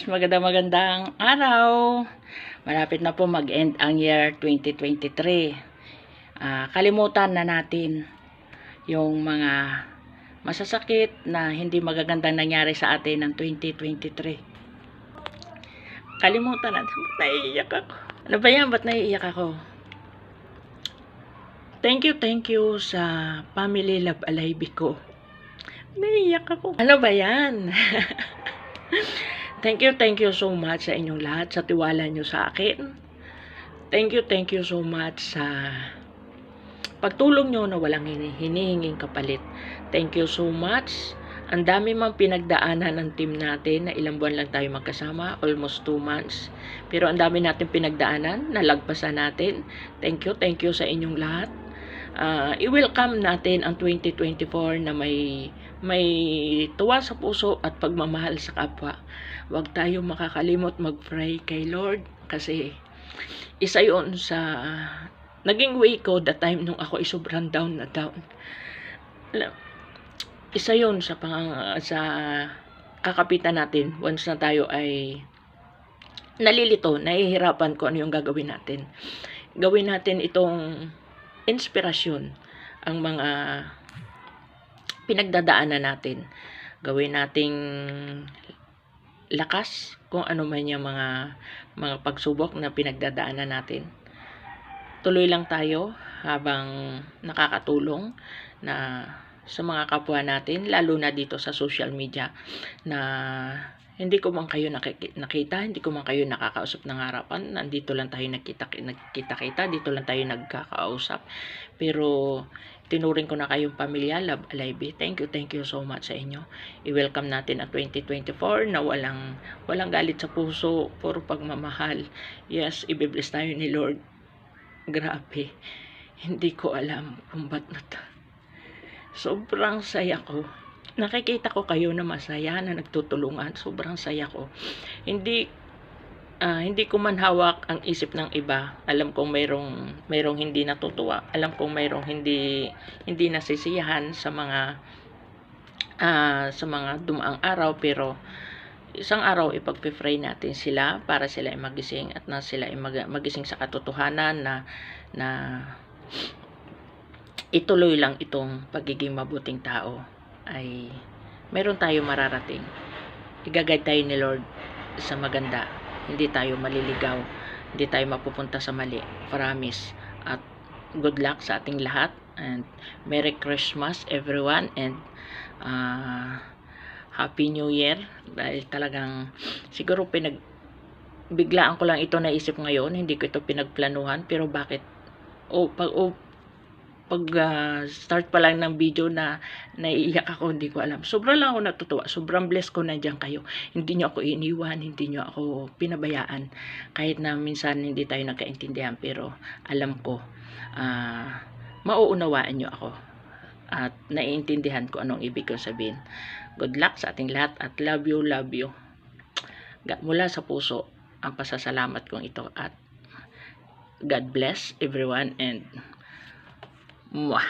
magandang araw. Malapit na po mag-end ang year 2023. Kalimutan na natin yung mga masasakit na hindi magagandang nangyari sa atin ng 2023. Kalimutan na. Ba't naiiyak ako? Ano ba yan? Ba't naiiyak ako? Thank you sa Family Love Alive ko. Naiiyak ako. Ano ba yan? Thank you so much sa inyong lahat, sa tiwala nyo sa akin. Thank you so much sa pagtulong nyo na walang hinihinging kapalit. Thank you so much. Ang dami mang pinagdaanan ng team natin na ilang buwan lang tayo magkasama, almost 2 months. Pero ang dami natin pinagdaanan, nalagpasan natin. Thank you sa inyong lahat. I-welcome natin ang 2024 na may tuwa sa puso at pagmamahal sa kapwa. Huwag tayo makakalimot mag-pray kay Lord kasi isa yon sa naging way ko that time nung ako ay sobrang down na down. Isa yon sa kakapitan natin once na tayo ay nalilito, nahihirapan ko ano yung gagawin natin. Gawin natin itong inspirasyon ang mga pinagdadaanan natin. Gawin nating lakas kung ano man yung mga pagsubok na pinagdadaanan natin. Tuloy lang tayo habang nakakatulong na sa mga kapwa natin, lalo na dito sa social media na hindi ko man kayo nakita, hindi ko man kayo nakakausap ng harapan. Nandito lang tayo nagkita-kita, dito lang tayo nagkakausap. Pero tinuring ko na kayong pamilya, Love Alive. Thank you so much sa inyo. I-welcome natin ang 2024 na walang galit sa puso, puro pagmamahal. Yes, i-bless tayo ni Lord. Grabe. Hindi ko alam kung ba't sobrang saya ko. Nakikita ko kayo na masaya, na nagtutulungan. Sobrang saya ko. Hindi ko man hawak ang isip ng iba. Alam kong mayroong hindi natutuwa. Alam kong mayroong hindi nasisiyahan sa mga dumaang araw. Pero isang araw ipagpe-pray natin sila para sila ay magising at na sila ay magising sa katotohanan na ituloy lang itong pagiging mabuting tao. Ay meron tayo mararating. I-guide tayo ni Lord sa maganda. Hindi tayo maliligaw. Hindi tayo mapupunta sa mali. Promise. At good luck sa ating lahat. And Merry Christmas everyone. And Happy New Year. Dahil talagang siguro biglaan ko lang ito naisip ngayon. Hindi ko ito pinagplanuhan. Pero bakit? Pag start pa lang ng video na naiiyak ako, hindi ko alam. Sobrang lang ako natutuwa. Sobrang blessed ko nandiyan kayo. Hindi nyo ako iniwan, hindi nyo ako pinabayaan. Kahit na minsan hindi tayo nagkaintindihan, pero alam ko, mauunawaan nyo ako. At naiintindihan ko anong ibig ko sabihin. Good luck sa ating lahat at love you. Mula sa puso ang pasasalamat kong ito at God bless everyone and mwah.